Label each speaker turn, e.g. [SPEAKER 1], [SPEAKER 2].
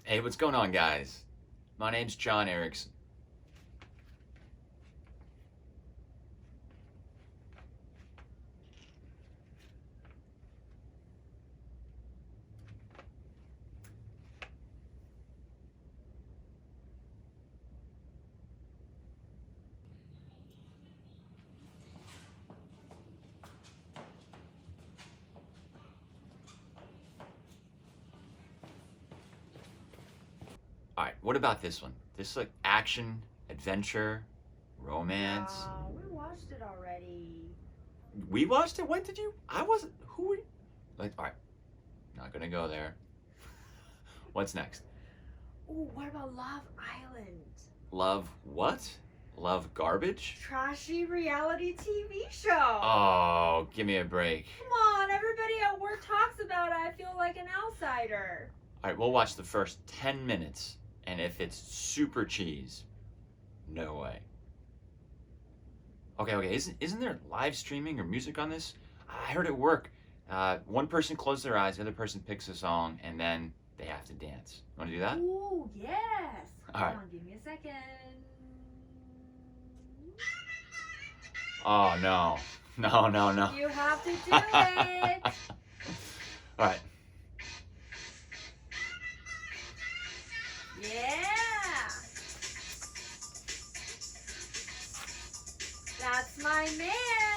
[SPEAKER 1] Hey, what's going on, guys? My name's John Erickson. All right, what about this one? This is like action, adventure, romance.
[SPEAKER 2] We watched it already.
[SPEAKER 1] We watched it? When did you? I wasn't. Who were you? Like, all right, not gonna go there. What's next?
[SPEAKER 2] Ooh, what about Love Island?
[SPEAKER 1] Love what? Love garbage?
[SPEAKER 2] Trashy reality TV show.
[SPEAKER 1] Oh, give me a break.
[SPEAKER 2] Come on, everybody at work talks about it. I feel like an outsider.
[SPEAKER 1] All right, we'll watch the first 10 minutes, and if it's super cheese, no way. Okay, isn't there live streaming or music on this? I heard it work. One person closes their eyes, the other person picks a song, and then they have to dance. You want to do that?
[SPEAKER 2] Ooh, yes.
[SPEAKER 1] All right.
[SPEAKER 2] Hold on, give me a second.
[SPEAKER 1] Oh, no. No.
[SPEAKER 2] You have to do it.
[SPEAKER 1] All right.
[SPEAKER 2] Yeah. That's my man.